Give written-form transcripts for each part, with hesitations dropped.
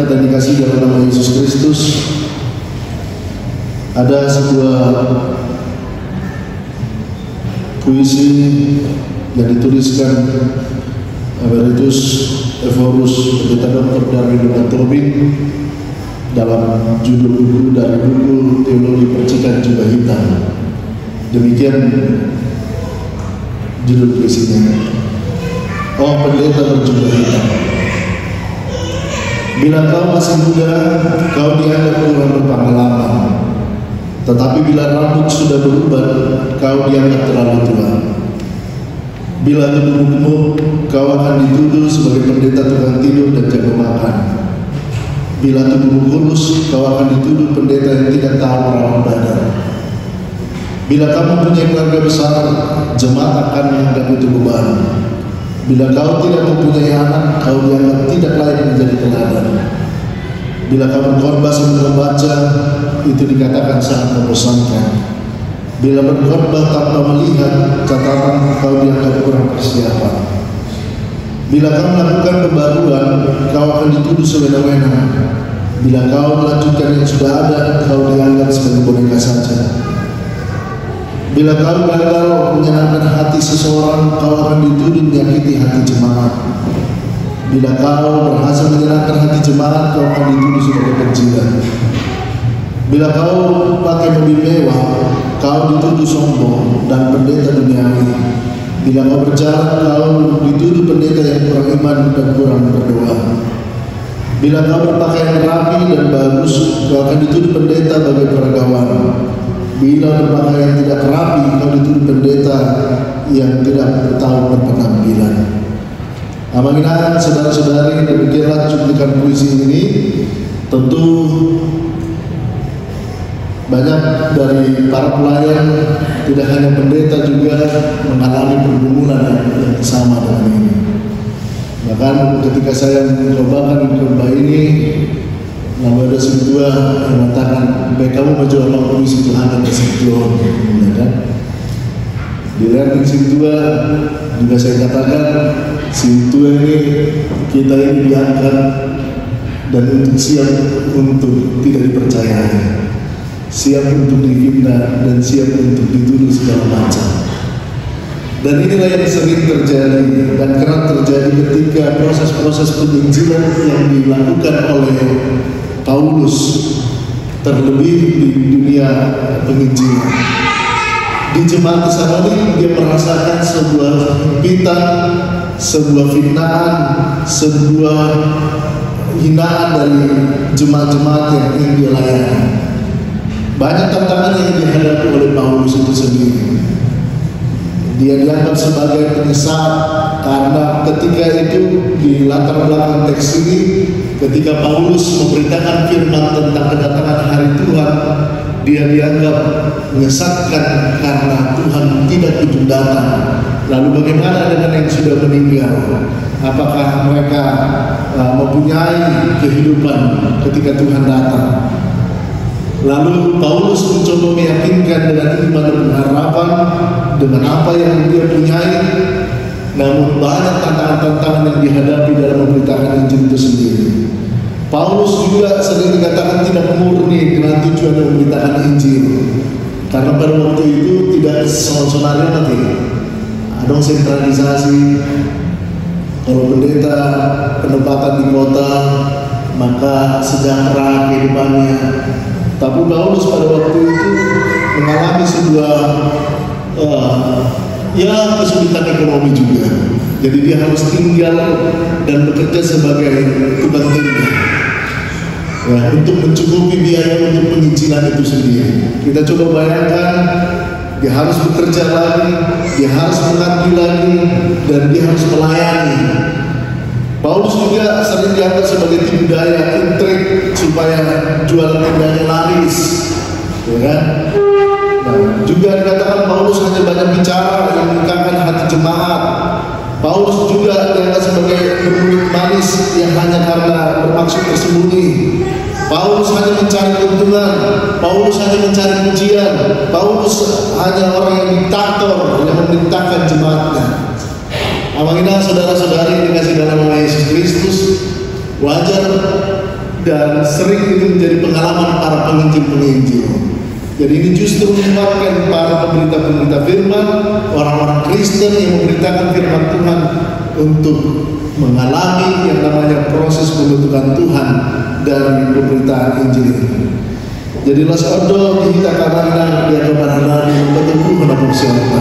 kita dikasih dalam nama Yesus Kristus, ada sebuah puisi yang dituliskan Emeritus Evorus Pendeta Dr. Darwin Tobing dalam judul buku dari buku Teologi Percikan Jubah Hitam. Demikian judul puisinya. Oh pendeta berjubah hitam, bila kau masih muda, kau dianggap kurang berpengalaman. Tetapi bila rambut sudah beruban, kau dianggap terlalu tua. Bila tubuh gemuk, kau akan dituduh sebagai pendeta tukang tidur dan jago makan. Bila tubuh kurus, kau akan dituduh pendeta yang tidak tahu merawat badan. Bila kamu punya keluarga besar, jemaat akan menganggap itu beban. Bila kau tidak mempunyai anak, kau dianggap tidak layak menjadi teladan. Bila kamu khotbah sambil membaca, itu dikatakan sangat membosankan. Bila berkhotbah tanpa melihat catatan, kau dianggap kurang persiapan. Bila kau melakukan pembaruan, kau akan dituduh sewenang-wenang. Bila kau melanjutkan yang sudah ada, kau dianggap sebagai boneka saja. Bila kau gagal menyenangkan hati seseorang, kau akan dituduh menyakiti hati jemaat. Bila kau berhasil menyenangkan hati jemaat, kau akan dituduh sebagai penjilat. Bila kau pakai mobil mewah, kau dituduh sombong dan pendeta duniawi. Bila kau berjalan, kau dituduh pendeta yang kurang iman dan kurang berdoa. Bila kau berpakaian rapi dan bagus, kau akan dituduh pendeta sebagai peragawan. Bila berpakaian tidak rapi, kau dituduh pendeta yang tidak tahu berpenampilan. Amanginah saudara-saudari, demikianlah cuplikan puisi ini. Tentu banyak dari para pelayan, tidak hanya pendeta juga mengalami pergumulan yang sama dengan ini. Bahkan ketika saya mencobakan khotbah ini, nama ada sebuah yang mengatakan, baik kamu menjual puisi Tuhan dan kesimpulan, ya kan? Di ranting Sintua juga saya katakan, Sintua ini kita ini diangkat dan untuk siap untuk tidak dipercayai, siap untuk difitnah dan siap untuk dituduh segala macam. Dan inilah yang sering terjadi dan kerap terjadi ketika proses-proses penginjilan yang dilakukan oleh Paulus, terlebih di dunia penginjilan. Di jemaat Tesalonik dia merasakan sebuah himpitan, sebuah fitnaan, sebuah hinaan dari jemaat-jemaat yang ingin dia layani. Banyak tantangan yang dihadapi oleh Paulus itu sendiri. Dia dianggap sebagai penyesat karena ketika itu di latar belakang teks ini, ketika Paulus memberitakan firman tentang kedatangan hari Tuhan, dia dianggap menyesatkan karena Tuhan tidak kunjung datang. Lalu bagaimana dengan yang sudah meninggal? Apakah mereka mempunyai kehidupan ketika Tuhan datang? Lalu Paulus mencoba meyakinkan dengan iman dan harapan dengan apa yang dia punyai. Namun banyak tantangan-tantangan yang dihadapi dalam memberitakan Injil itu sendiri. Paulus juga sering dikatakan tidak murni dengan tujuan memberitakan Injil, karena pada waktu itu tidak sonarnya nanti ada sentralisasi. Kalau pendeta penempatan di kota, maka sejahtera kehidupannya. Tapi Paulus pada waktu itu mengalami sebuah kesulitan ekonomi juga. Jadi dia harus tinggal dan bekerja sebagai tukang tenda, ya, untuk mencukupi biaya untuk penginjilan itu sendiri. Kita coba bayangkan, dia harus bekerja lagi, dia harus mengabdi lagi, dan dia harus melayani. Paulus juga sering dianggap sebagai tipu daya, intrik supaya jualan tendanya laris, ya kan? Nah, juga dikatakan Paulus hanya banyak bicara yang meningkatkan hati jemaat. Paulus juga dianggap sebagai pemulut manis yang hanya karena bermaksud tersembunyi. Paulus hanya mencari keuntungan, Paulus hanya mencari pujian, Paulus hanya orang yang diktator yang memerintahkan jemaatnya. Amanginah saudara-saudari dikasih dalam nama Yesus Kristus, wajar dan sering itu menjadi pengalaman para penginjil-penginjil. Jadi ini justru menguatkan para pemberita-pemberita firman, orang-orang Kristen yang memberitakan firman Tuhan untuk mengalami yang namanya proses pembentukan Tuhan dari pemberitaan Injil ini. Jadi las odo kita karena dia kepada di petunjuk menapuk siapa,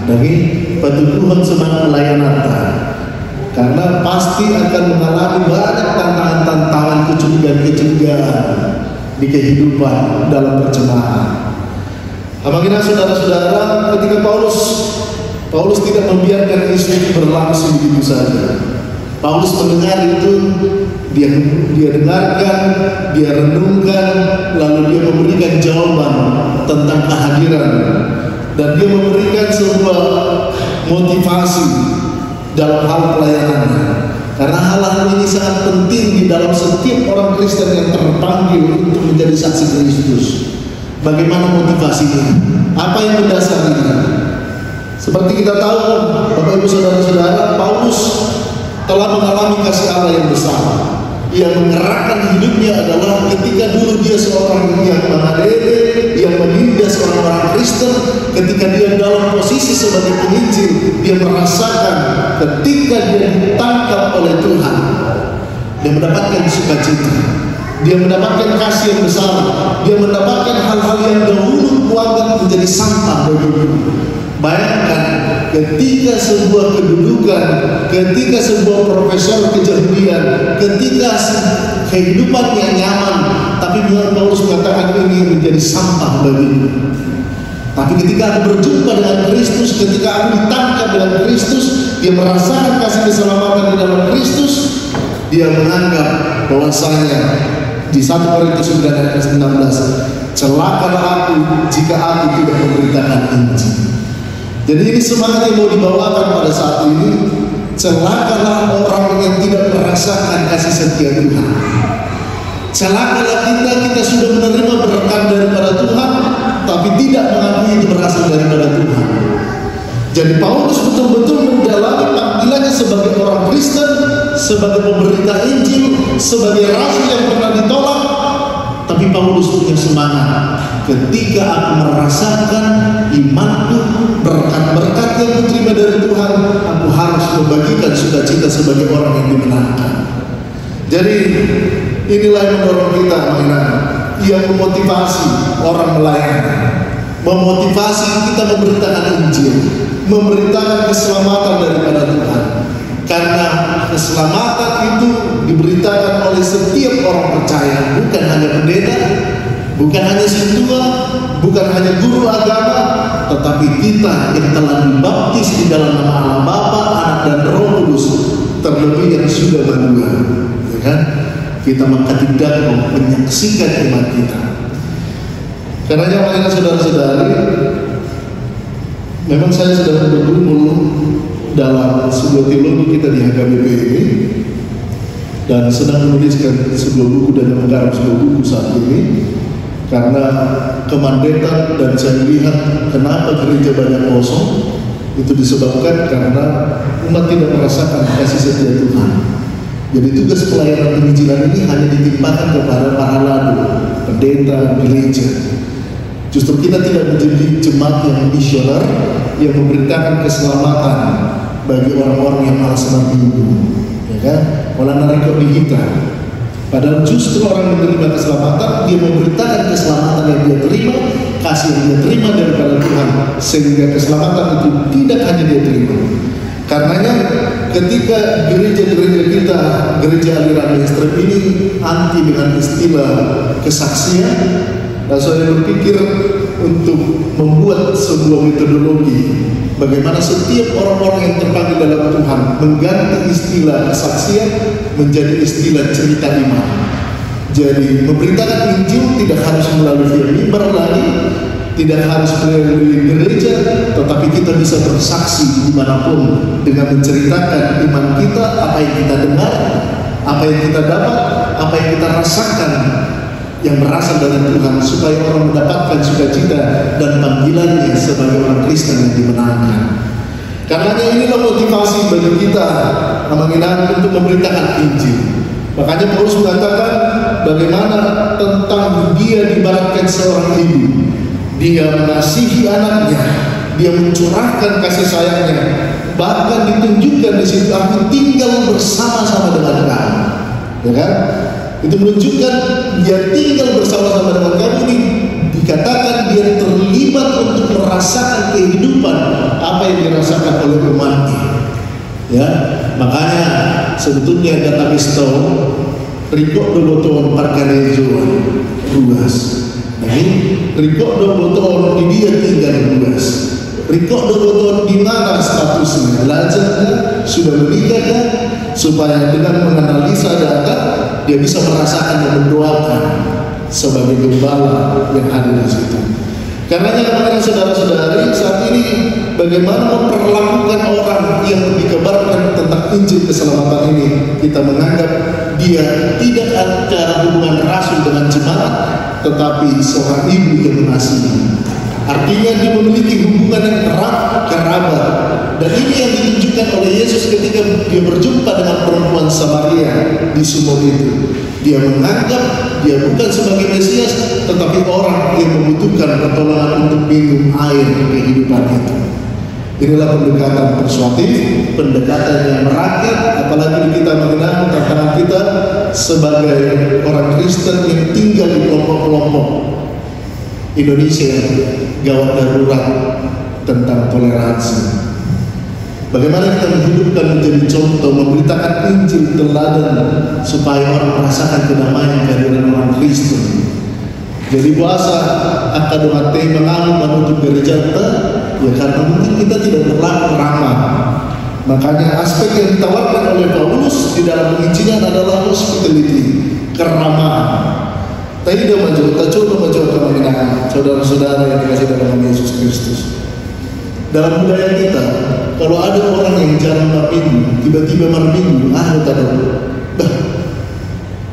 dari petunjukan semangat pelayanan. Karena pasti akan mengalami banyak tantangan-tantangan, kecurigaan-kecurigaan di kehidupan dalam perjemahan. Apabila saudara-saudara, ketika Paulus tidak membiarkan istri berlangsung begitu saja. Paulus mendengar itu, dia dengarkan, dia renungkan, lalu dia memberikan jawaban tentang kehadiran, dan dia memberikan sebuah motivasi dalam hal pelayanannya. Karena hal-hal ini sangat penting di dalam setiap orang Kristen yang terpanggil untuk menjadi saksi Kristus. Bagaimana motivasinya? Apa yang mendasarinya? Seperti kita tahu, Bapak Ibu Saudara-saudara, Paulus telah mengalami kasih Allah yang besar. Yang menggerakkan hidupnya adalah ketika dulu dia seorang yang mengadili, yang menindas orang-orang Kristen. Ketika dia dalam posisi sebagai penginjil, dia merasakan ketika dia ditangkap oleh Tuhan, dia mendapatkan sukacita, dia mendapatkan kasih yang besar, dia mendapatkan hal-hal yang dahulu kuanggap menjadi sampah baginya. Bayangkan ketika sebuah kedudukan, ketika sebuah profesor kejahilan, ketika kehidupan yang nyaman, tapi Paulus mengatakan ini menjadi sampah baginya. Tapi ketika aku berjumpa dengan Kristus, ketika aku ditangkap dengan Kristus, dia merasakan kasih keselamatan di dalam Kristus, dia menganggap bahwasanya di 1 Korintus 9 ayat 16, celakalah aku jika aku tidak memberitakan Injil. Jadi ini semangat yang mau dibawakan pada saat ini. Celakalah orang yang tidak merasakan kasih setia Tuhan. Celakalah kita sudah menerima berkat daripada Tuhan, tapi tidak mengakui itu berasal daripada Tuhan. Jadi Paulus betul-betul mendalami panggilannya sebagai orang Kristen, sebagai pemberita Injil, sebagai rasul yang pernah ditolak. Tapi Paulus punya semangat. Ketika aku merasakan imanku, berkat-berkat yang diterima dari Tuhan, aku harus membagikan sukacita sebagai orang yang dimenangkan. Jadi inilah yang mendorong kita, yang memotivasi orang melayani, memotivasi kita memberitakan Injil, memberitakan keselamatan daripada Tuhan. Karena keselamatan itu diberitakan oleh setiap orang percaya, bukan hanya pendeta, bukan hanya sintua, bukan hanya guru agama, tetapi kita yang telah dibaptis di dalam nama Allah Bapa, Anak dan Roh Kudus, terlebih yang sudah berdua, ya kan? Kita mengangkat dakwah menyaksikan iman kita. Karena makanya saudara-saudari, memang saya sedang bergumul dalam sebuah teologi kita di HKBP ini, dan sedang menuliskan sebuah buku dan menggarap sebuah buku saat ini. Karena kemandetan, dan saya lihat kenapa gereja banyak kosong, itu disebabkan karena umat tidak merasakan kasih setia Tuhan. Jadi tugas pelayanan penginjilan ini hanya ditimpakan kepada para ladu, pendeta, gereja. Justru kita tidak menjadi jemaat yang misioner yang memberitakan keselamatan bagi orang-orang yang malas minggu, ya kan? Malah narik di kita. Padahal justru orang menerima keselamatan, dia memberitakan keselamatan yang dia terima, kasih yang dia terima daripada Tuhan, sehingga keselamatan itu tidak hanya dia terima. Karenanya ketika gereja-gereja kita, gereja aliran ekstrem ini anti dengan istilah kesaksian, dan saya berpikir untuk membuat sebuah metodologi bagaimana setiap orang-orang yang terpanggil dalam Tuhan mengganti istilah kesaksian menjadi istilah cerita iman. Jadi memberitakan Injil tidak harus melalui mimbar lagi, tidak harus melalui gereja, tetapi kita bisa bersaksi dimanapun dengan menceritakan iman kita, apa yang kita dengar, apa yang kita dapat, apa yang kita rasakan yang berasal dari Tuhan, supaya orang mendapatkan sukacita dan panggilannya sebagai orang Kristen yang dimenangkan. Karenanya inilah motivasi bagi kita untuk memberitakan Injil. Makanya Paulus mengatakan bagaimana tentang dia diibaratkan seorang ibu. Dia mengasihi anaknya, dia mencurahkan kasih sayangnya, bahkan ditunjukkan di situ, aku tinggal bersama-sama dengan kamu, ya kan? Itu menunjukkan dia tinggal bersama-sama dengan kamu. Ini dikatakan dia terlibat untuk merasakan kehidupan apa yang dirasakan oleh umatnya. Ya, makanya sebetulnya data Kristo rikok doboton parkanejo ruas. Nah ini rikok doboton di dia tinggal ruas. Rikok doboton di mana statusnya? Belajarnya sudah menikah, supaya dengan menganalisa data dia bisa merasakan dan mendoakan sebagai gembala yang ada di situ. Karenanya saudara-saudari, saat ini bagaimana memperlakukan orang yang dikabarkan tentang Injil keselamatan ini, kita menganggap dia tidak ada hubungan rasul dengan jemaat, tetapi seorang ibu yang mengasihi. Artinya dia memiliki hubungan yang erat, kerabat. Dan ini yang ditunjukkan oleh Yesus ketika dia berjumpa dengan perempuan Samaria di sumur itu. Dia menganggap dia bukan sebagai Mesias, tetapi orang yang membutuhkan pertolongan untuk minum air kehidupan itu. Inilah pendekatan persuasif, pendekatan yang merakyat, apalagi kita mengenal tantangan kita sebagai orang Kristen yang tinggal di kelompok-kelompok Indonesia gawat darurat tentang toleransi. Bagaimana kita menghidupkan menjadi contoh, memberitakan Injil teladan supaya orang merasakan kedamaian kehadiran orang Kristen. Jadi puasa akademate mengamu menutup gereja kita, ya karena mungkin kita tidak berlaku ramah. Makanya aspek yang ditawarkan oleh Paulus di dalam penginjilan adalah hospitality, keramahan. Tidak maju, tak coba maju kemenangan, saudara-saudara yang dikasih dalam Yesus Kristus. Dalam budaya kita, kalau ada orang yang jarang berminggu, tiba-tiba berminggu,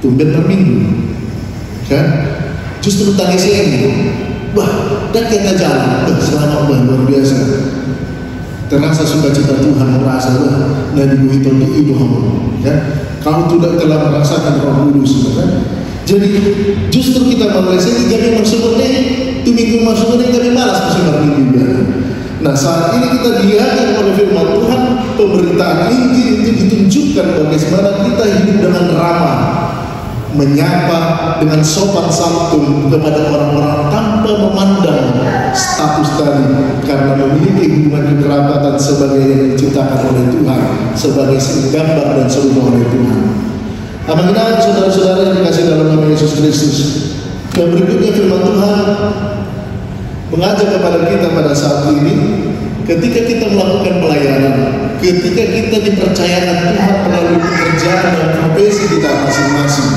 tumben berminggu, kan? Justru tangis ini, dan kita jalan, selamat luar biasa. Terasa sukacita Tuhan, merasa dan ibu itu di ibu kan? Kalau tidak telah merasakan Roh Kudus, kan? Jadi justru kita Malaysia kami bersyukur itu minggu masuk ini kami malas musim berminggu. Nah saat ini kita diajak oleh firman Tuhan, pemberitaan Injil itu ditunjukkan bagaimana kita hidup dengan ramah, menyapa dengan sopan santun kepada orang-orang tanpa memandang status tadi, karena memiliki hubungan kekerabatan sebagai yang diciptakan oleh Tuhan, sebagai gambar dan serupa oleh Tuhan. Amanah saudara-saudara yang dikasih dalam nama Yesus Kristus. Dan berikutnya firman Tuhan mengajak kepada kita pada saat ini, ketika kita melakukan pelayanan, ketika kita dipercayakan Tuhan melalui pekerjaan dan profesi kita masing-masing.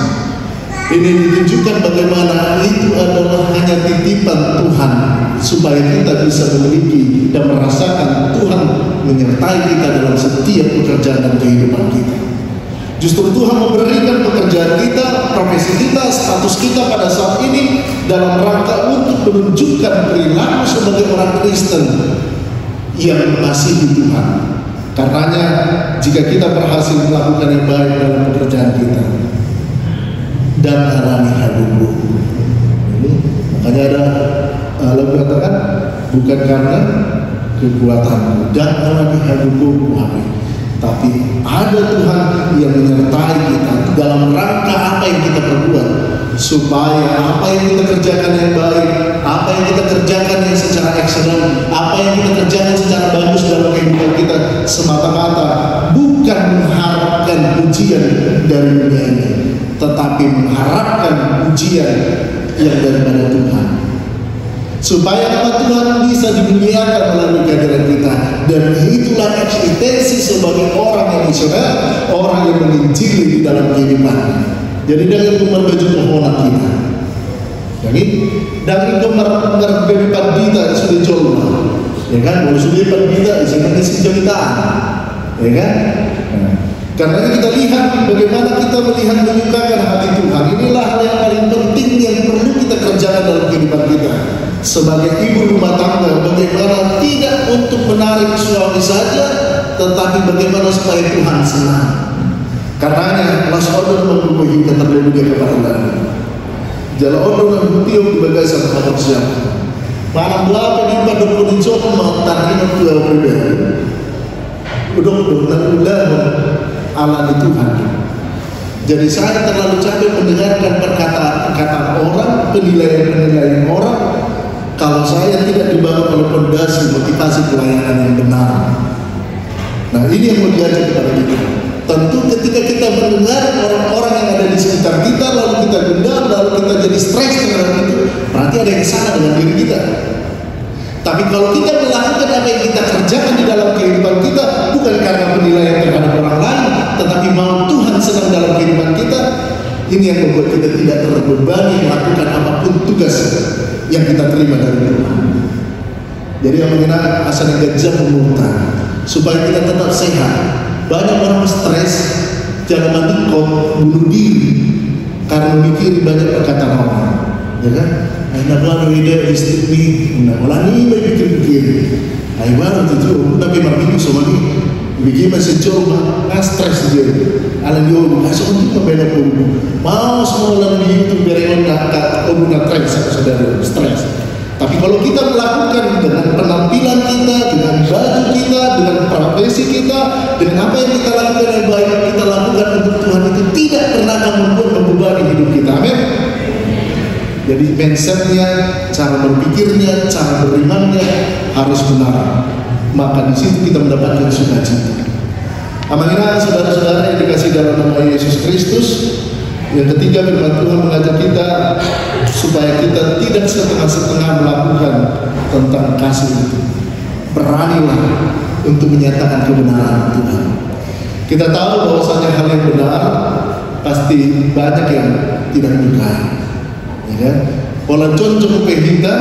Ini ditunjukkan bagaimana itu adalah hanya titipan Tuhan, supaya kita bisa memiliki dan merasakan Tuhan menyertai kita dalam setiap pekerjaan dan kehidupan kita. Justru Tuhan memberikan pekerjaan kita, profesi kita, status kita pada saat ini dalam rangka untuk menunjukkan perilaku sebagai orang Kristen yang mengasihi Tuhan. Karenanya jika kita berhasil melakukan yang baik dalam pekerjaan kita, dan alami haduku. Makanya ada lagu katakan, bukan karena kekuatanmu dan alami haduku, tapi ada Tuhan yang menyertai kita dalam rangka apa yang kita perbuat, supaya apa yang kita kerjakan yang baik, apa yang kita kerjakan yang secara excellent, apa yang kita kerjakan secara bagus dalam kehidupan kita, semata-mata bukan mengharapkan pujian dari dunia ini, tetapi mengharapkan pujian yang daripada Tuhan, supaya nama Tuhan bisa dimuliakan melalui kehadiran kita. Dan itulah eksistensi sebagai orang yang misioner, orang yang menginjili di dalam kehidupan. Jadi dengan gemar baju kehonak kita, jadi dengan gemar berbepat kita sudah coba, ya kan? Kalau sudah bepat kita, jangan isi jeritaan, ya kan? Karena kita lihat bagaimana kita melihat menyukakan hati Tuhan. Inilah hal yang paling penting yang perlu kita kerjakan dalam kehidupan kita. Sebagai ibu rumah tangga, bagaimana tidak untuk menarik suami saja, tetapi bagaimana supaya Tuhan senang. Karenanya las odon mengubuhi terlebih kepada Allah. Jala odon mengubuhi di bagai sama manusia. Malam berapa di pada kondisi mau tarikan tua muda. Udah Allah di Tuhan. Jadi saya terlalu capek mendengarkan perkataan orang, penilaian orang, kalau saya tidak dibawa oleh fondasi motivasi pelayanan yang benar. Nah, ini yang mau diajak kepada kita. Tentu ketika kita mendengar orang-orang yang ada di sekitar kita, lalu kita gendam, lalu kita jadi stres terhadap itu, berarti ada yang salah dengan diri kita. Tapi kalau kita melakukan apa yang kita kerjakan di dalam kehidupan kita, bukan karena penilaian terhadap orang lain, tetapi mau Tuhan sedang dalam kehidupan kita, ini yang membuat kita tidak terbebani melakukan apapun tugas yang kita terima dari Tuhan. Jadi yang mengenai asal gajah memuntah, supaya kita tetap sehat. Banyak orang stres, jangan mandikot, bunuh diri karena memikir banyak perkataan orang, ya kan? Anak lalu ide istri ni, nak ni baik pikir. Ayo baru tu, tapi mami so mami, bikin masih coba, stres dia. Alam dia, asal tu bela pun. Mau semua orang di YouTube berewan nak saudara stres. Tapi kalau kita melakukan dengan penampilan kita, dengan baju kita, dengan profesi kita, dengan apa yang kita lakukan yang baik kita lakukan untuk Tuhan, itu tidak pernah akan membuat membebani hidup kita. Amin. Jadi mindsetnya, cara berpikirnya, cara berimannya harus benar. Maka di situ kita mendapatkan sukacita. Amanah saudara-saudara yang dikasih dalam nama Yesus Kristus. Yang ketiga, firman Tuhan mengajak kita supaya kita tidak setengah-setengah melakukan tentang kasih itu. Beranilah untuk menyatakan kebenaran Tuhan. Kita tahu bahwasanya hal yang benar pasti banyak yang tidak menyukai, ya kan? Walau contoh pehita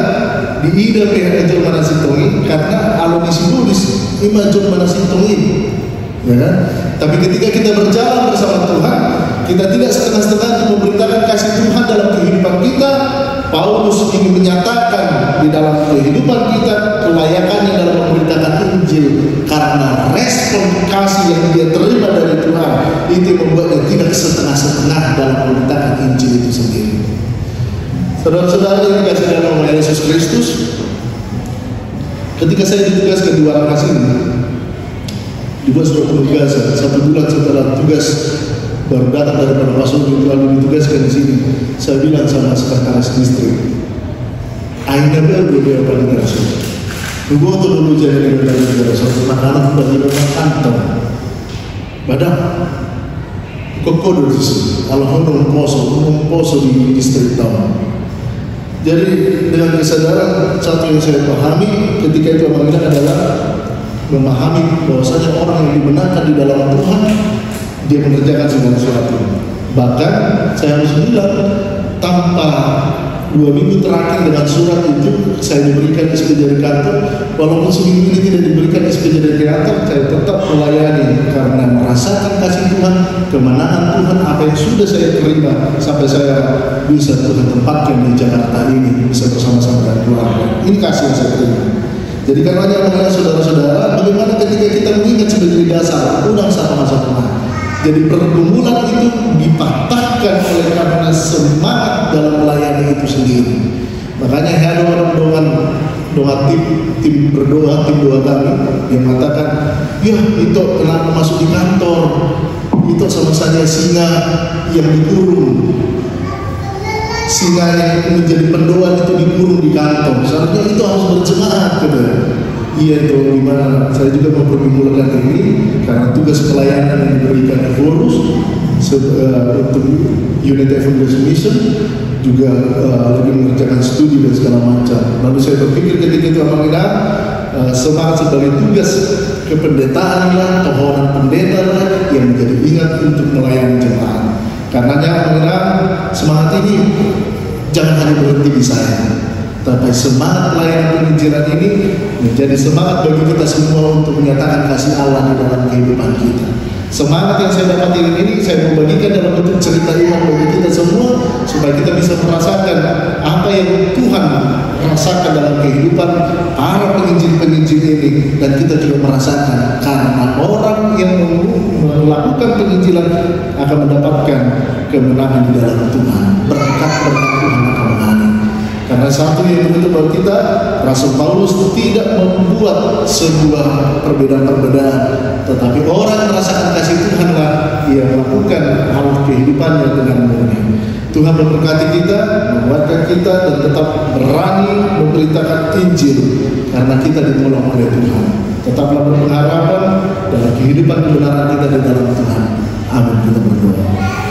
di ida pehita mana sitongi karena alun disibulis imajun mana sitongi, ya kan? Tapi ketika kita berjalan bersama Tuhan, kita tidak setengah-setengah memberitakan kasih Tuhan dalam kehidupan kita. Paulus ingin menyatakan di dalam kehidupan kita kelayakannya dalam memberitakan Injil, karena respon kasih yang dia terima dari Tuhan itu membuatnya tidak setengah-setengah dalam memberitakan Injil itu sendiri. Saudara-saudara yang dikasih dalam nama Yesus Kristus, ketika saya ditugaskan di Warangas ini, dibuat surat penugasan 1 bulan setelah tugas baru datang daripada Pastor itu lalu ditugaskan di sini. Saya bilang sama sekretaris distrik, aina baru dia paling terasa. Dulu tu dulu jadi dari suatu makanan bagi orang kantor. Badak kok di sini. Alhamdulillah poso di distrik tahu. Jadi dengan kesadaran satu yang saya pahami ketika itu adalah memahami bahwasanya orang yang dibenarkan di dalam Tuhan, dia mengerjakan segala sesuatu. Bahkan saya harus bilang, tanpa 2 minggu terakhir dengan surat itu saya diberikan SPJ dari kantor. Walaupun seminggu ini tidak diberikan SPJ dari kantor, saya tetap melayani karena merasakan kasih Tuhan, kemenangan Tuhan, apa yang sudah saya terima sampai saya bisa Tuhan tempatkan di Jakarta ini, bisa bersama-sama dengan keluarga. Ini kasih yang saya terima. Jadi karenanya saudara-saudara, bagaimana ketika kita mengingat sebagai dasar undang sama Tuhan. Jadi pergumulan itu dipatahkan oleh karena semangat dalam melayani itu sendiri. Makanya ada orang doa tim doa kami yang mengatakan, ya itu kenapa masuk di kantor, itu sama saja singa yang dikurung. Singa yang menjadi pendoa itu dikurung di kantor. Seharusnya itu harus berjemaat, Iya itu gimana? Saya juga mempergumulkan ini karena tugas pelayanan yang diberikan di Forus untuk Unit Evangelism Mission juga lagi mengerjakan studi dan segala macam. Lalu saya berpikir ketika itu apakah semangat sebagai tugas kependetaan lah, tohonan pendeta lah yang menjadi ingat untuk melayani jemaat. Karenanya semangat ini jangan hanya berhenti di saya, tapi semangat pelayanan penginjilan ini menjadi semangat bagi kita semua untuk menyatakan kasih Allah di dalam kehidupan kita. Semangat yang saya dapat ini saya mau bagikan dalam bentuk cerita iman bagi kita semua supaya kita bisa merasakan apa yang Tuhan rasakan dalam kehidupan para penginjil-penginjil ini, dan kita juga merasakan karena orang yang melakukan penginjilan akan mendapatkan kemenangan di dalam Tuhan. Berkat-berkat Tuhan akan mengalir. Karena satu yang begitu bahwa kita, Rasul Paulus tidak membuat sebuah perbedaan-perbedaan, tetapi orang yang merasakan kasih Tuhanlah ia melakukan hal kehidupannya dengan murni. Tuhan memberkati kita, menguatkan kita, dan tetap berani memberitakan Injil karena kita ditolong oleh Tuhan. Tetaplah berpengharapan dalam kehidupan kebenaran kita di dalam Tuhan. Amin. Kita berdoa.